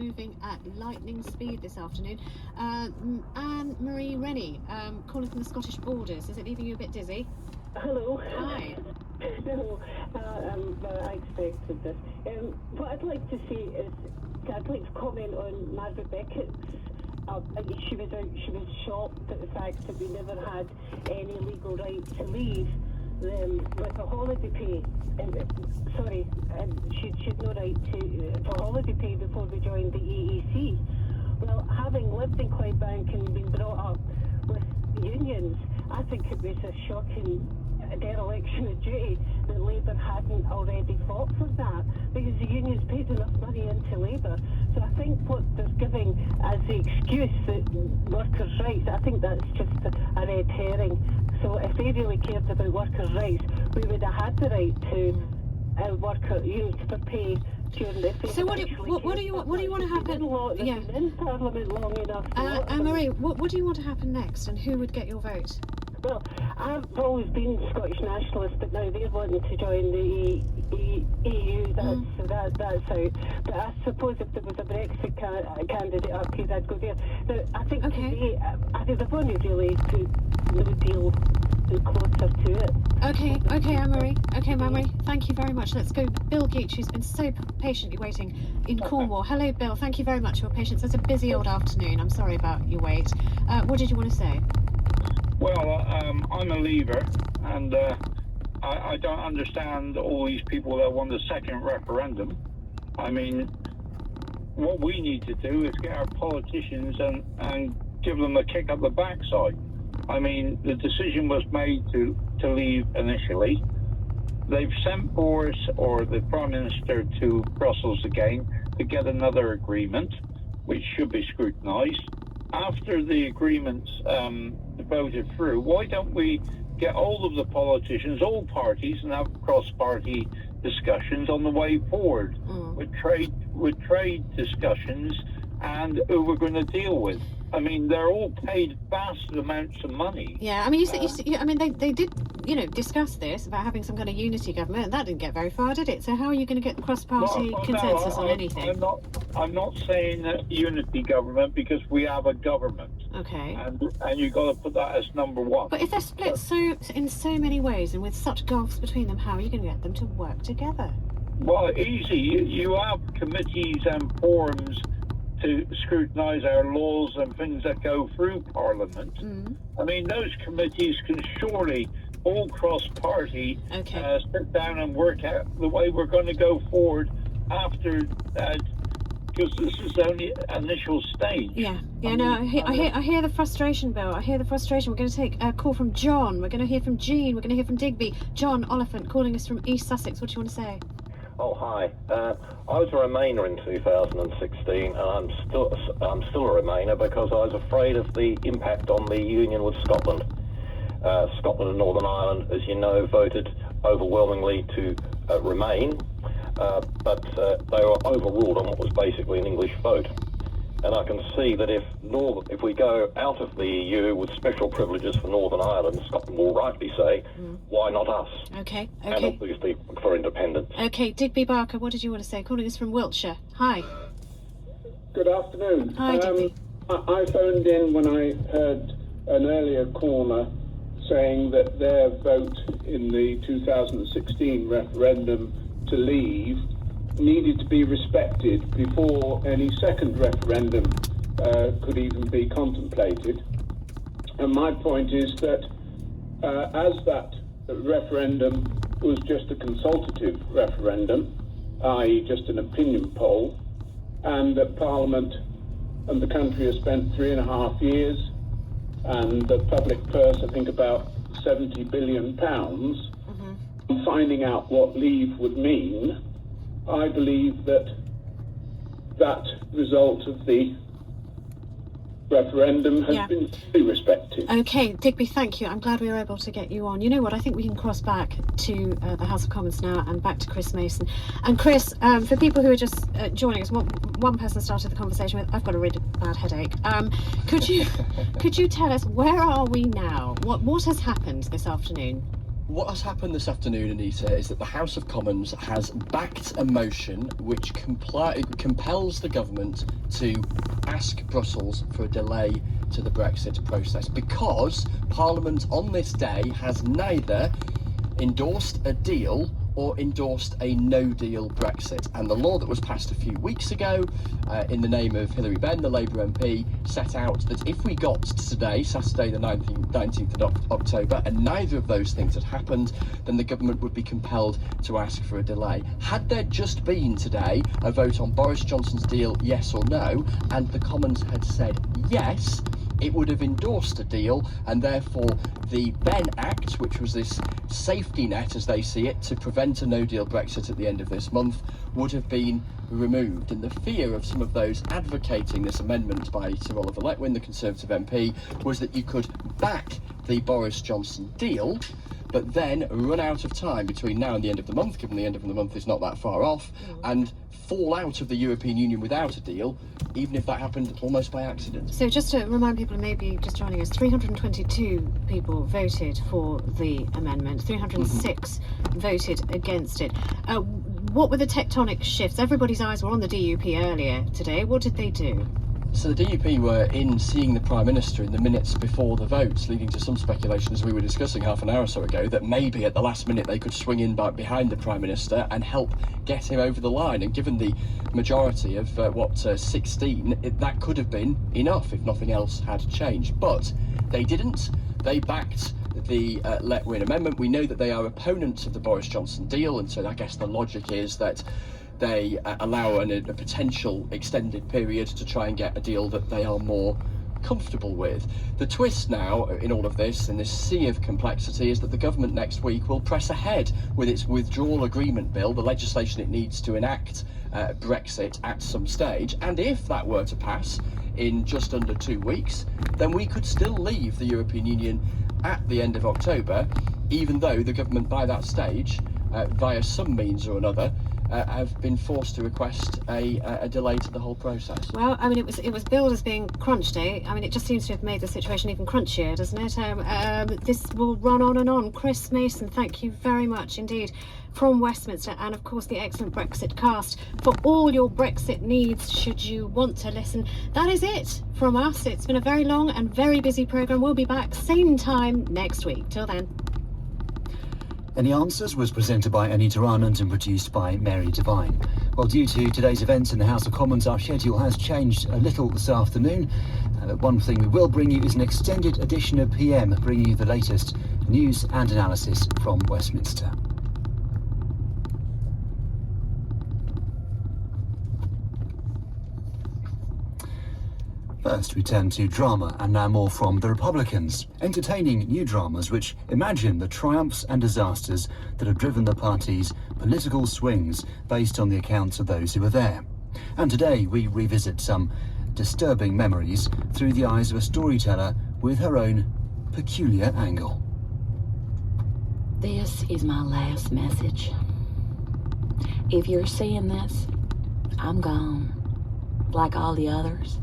moving at lightning speed this afternoon. Anne-Marie Rennie, calling from the Scottish borders. Is it leaving you a bit dizzy? Hello. Hi. No, I expected this. What I'd like to see is, I'd like to comment on Margaret Beckett's. She was shocked at the fact that we never had any legal right to leave them with a holiday pay. She'd no right for holiday pay before we joined the EEC. Well, having lived in Clydebank and been brought up with unions, I think it was a shocking dereliction of duty that Labour hadn't already fought for that, because the unions paid enough money into Labour. So I think what they're giving as the excuse that workers' rights, I think that's just a red herring. So if they really cared about workers' rights, we would have had the right to work for pay. So what do you want to happen? Yeah. Been in Parliament long enough. Anne-Marie, what do you want to happen next, and who would get your vote? Well, I've always been Scottish nationalist, but now they're wanting to join the EU. That's out. But I suppose if there was a Brexit candidate up here, I'd go there. Now, I think today, I think they've only really put no deal closer to it. Okay, Anne-Marie. Okay, Anne-Marie, thank you very much. Let's go. Bill Geach, who's been so patiently waiting in Cornwall. Hello, Bill. Thank you very much for your patience. It's a busy old afternoon. I'm sorry about your wait. What did you want to say? Well, I'm a Leaver, and I don't understand all these people that want a second referendum. I mean, what we need to do is get our politicians and give them a kick up the backside. I mean, the decision was made to leave initially. They've sent Boris or the Prime Minister to Brussels again to get another agreement, which should be scrutinised. After the agreement's voted through, why don't we get all of the politicians, all parties, and have cross-party discussions on the way forward with trade discussions and who we're going to deal with. I mean, they're all paid vast amounts of money. Yeah, I mean, they did, discuss this about having some kind of unity government, and that didn't get very far, did it? So how are you going to get cross-party consensus on anything? I'm not saying that unity government, because we have a government. Okay. And you've got to put that as number one. But if they're split in so many ways and with such gulfs between them, how are you going to get them to work together? Well, easy. You have committees and forums to scrutinise our laws and things that go through Parliament. I mean, those committees can surely all cross-party sit down and work out the way we're going to go forward after that, because this is only initial stage. I hear the frustration, Bill. I hear the frustration. We're going to take a call from John. We're going to hear from Jean. We're going to hear from Digby. John Oliphant calling us from East Sussex. What do you want to say? Oh, hi. I was a Remainer in 2016, and I'm still a Remainer because I was afraid of the impact on the union with Scotland. Scotland and Northern Ireland, as you know, voted overwhelmingly to remain, but they were overruled on what was basically an English vote. And I can see that if we go out of the EU with special privileges for Northern Ireland, Scotland will rightly say, why not us? Okay. And obviously for independence. Okay, Digby Barker, what did you want to say? Calling us from Wiltshire. Hi. Good afternoon. Hi, Digby. I phoned in when I heard an earlier caller saying that their vote in the 2016 referendum to leave needed to be respected before any second referendum could even be contemplated. And my point is that as that referendum was just a consultative referendum, i.e. just an opinion poll, and that Parliament and the country has spent 3.5 years and the public purse, I think, about £70 billion, finding out what leave would mean, I believe that result of the referendum has been fully respected. Okay, Digby, thank you. I'm glad we were able to get you on. You know what, I think we can cross back to the House of Commons now and back to Chris Mason. And Chris, for people who are just joining us, one person started the conversation with, I've got a really bad headache. Could you tell us, where are we now? What has happened this afternoon? What has happened this afternoon, Anita, is that the House of Commons has backed a motion which compels the government to ask Brussels for a delay to the Brexit process, because Parliament on this day has neither endorsed a deal or endorsed a no-deal Brexit. And the law that was passed a few weeks ago in the name of Hilary Benn, the Labour MP, set out that if we got to today, Saturday the 19th of October, and neither of those things had happened, then the government would be compelled to ask for a delay. Had there just been today a vote on Boris Johnson's deal, yes or no, and the Commons had said yes, it would have endorsed a deal, and therefore the Benn Act, which was this safety net, as they see it, to prevent a no-deal Brexit at the end of this month, would have been removed. And the fear of some of those advocating this amendment by Sir Oliver Letwin, the Conservative MP, was that you could back the Boris Johnson deal, but then run out of time between now and the end of the month, given the end of the month is not that far off, and fall out of the European Union without a deal, even if that happened almost by accident. So just to remind people, maybe just joining us, 322 people voted for the amendment, 306 voted against it. What were the tectonic shifts? Everybody's eyes were on the DUP earlier today. What did they do? So the DUP were in seeing the Prime Minister in the minutes before the votes, leading to some speculation, as we were discussing half an hour or so ago, that maybe at the last minute they could swing in back behind the Prime Minister and help get him over the line. And given the majority of 16, that could have been enough if nothing else had changed. But they didn't. They backed the Letwin amendment. We know that they are opponents of the Boris Johnson deal, and so I guess the logic is that they allow a potential extended period to try and get a deal that they are more comfortable with. The twist now in all of this, in this sea of complexity, is that the government next week will press ahead with its withdrawal agreement bill, the legislation it needs to enact Brexit at some stage. And if that were to pass in just under 2 weeks, then we could still leave the European Union at the end of October, even though the government by that stage, via some means or another, have been forced to request a delay to the whole process. Well, I mean, it was billed as being crunch day. I mean, it just seems to have made the situation even crunchier, doesn't it? This will run on and on. Chris Mason, thank you very much indeed from Westminster, and of course the excellent Brexit cast for all your Brexit needs should you want to listen. That is it from us. It's been a very long and very busy programme. We'll be back same time next week. Till then. Any Answers was presented by Anita Arnott and produced by Mary Devine. Well, due to today's events in the House of Commons, our schedule has changed a little this afternoon. But one thing we will bring you is an extended edition of PM, bringing you the latest news and analysis from Westminster. First, we turn to drama, and now more from the Republicans. Entertaining new dramas which imagine the triumphs and disasters that have driven the party's political swings based on the accounts of those who were there. And today we revisit some disturbing memories through the eyes of a storyteller with her own peculiar angle. This is my last message. If you're seeing this, I'm gone, like all the others.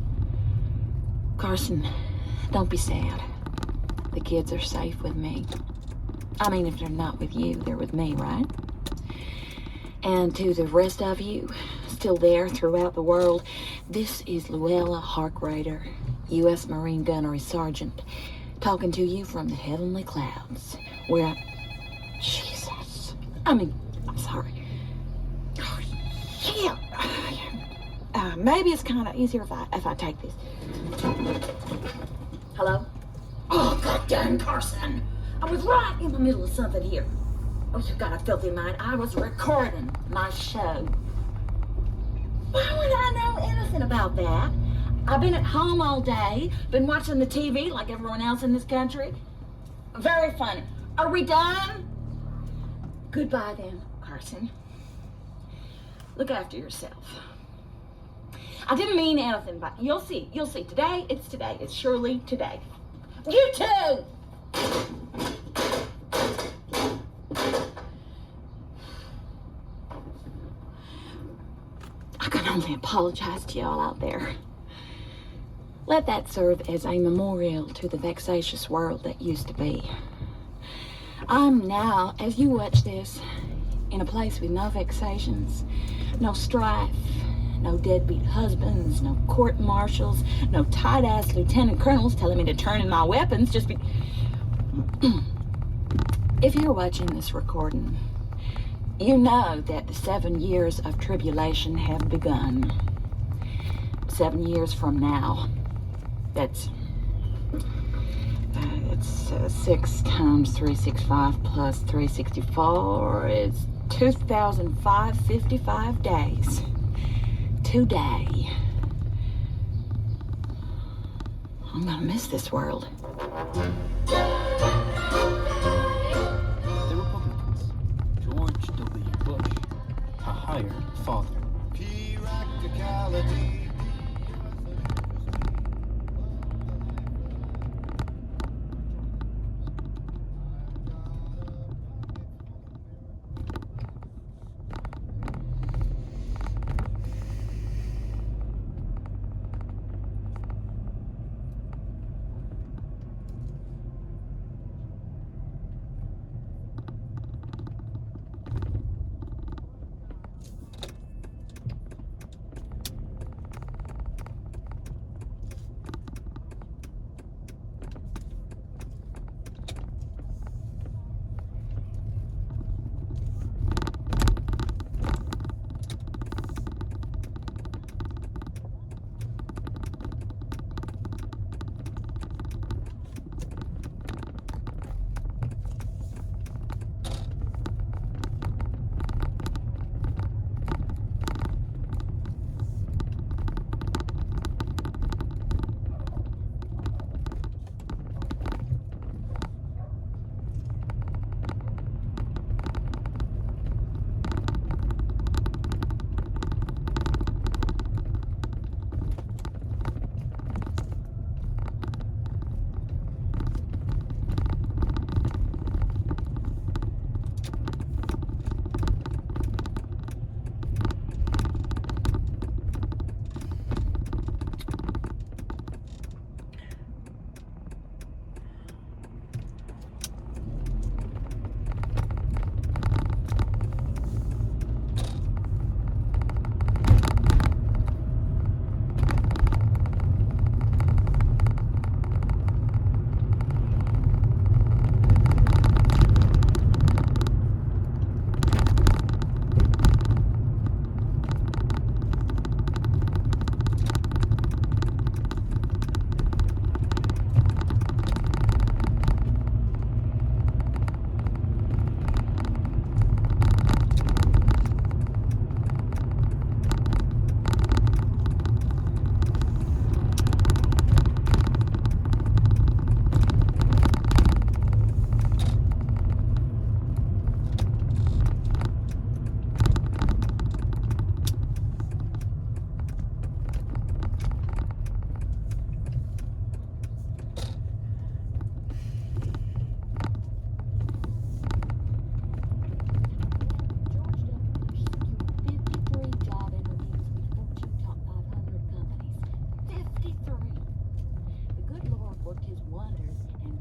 Carson, don't be sad. The kids are safe with me. I mean, if they're not with you, they're with me, right? And to the rest of you, still there throughout the world, this is Luella Harkrader, U.S. Marine Gunnery Sergeant, talking to you from the heavenly clouds, where Jesus. I'm sorry. Oh, yeah. Maybe it's kind of easier if I take this. Hello? Oh, goddamn, Carson! I was right in the middle of something here. Oh, you got a filthy mind. I was recording my show. Why would I know anything about that? I've been at home all day, been watching the TV like everyone else in this country. Very funny. Are we done? Goodbye then, Carson. Look after yourself. I didn't mean anything, but you'll see. Today, it's surely today. You too! I can only apologize to y'all out there. Let that serve as a memorial to the vexatious world that used to be. I'm now, as you watch this, in a place with no vexations, no strife, no deadbeat husbands, no court martials, no tight-ass lieutenant colonels telling me to turn in my weapons just be... If you're watching this recording, you know that the 7 years of tribulation have begun. 7 years from now. It's 6 times 365 plus 364 is 2,555 days. Today. I'm gonna miss this world. The Republicans, George W. Bush, a hired father.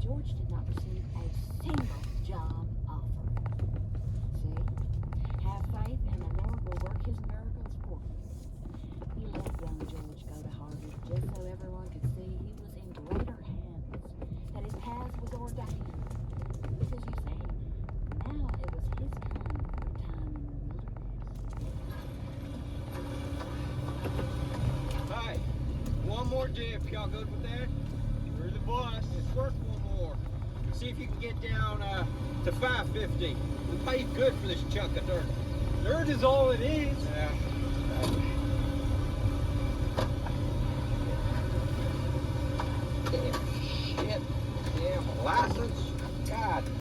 George did not receive a single job offer. See? Have faith and the Lord will work his miracles for you. He let young George go to Harvard just so everyone could see he was in greater hands, that his path was ordained. Because you see, now it was his turn for time in the wilderness. Hey, one more dip. Y'all good with that? Through the bus. It's worth one more. See if you can get down to 550. We paid good for this chunk of dirt. Dirt is all it is. Yeah.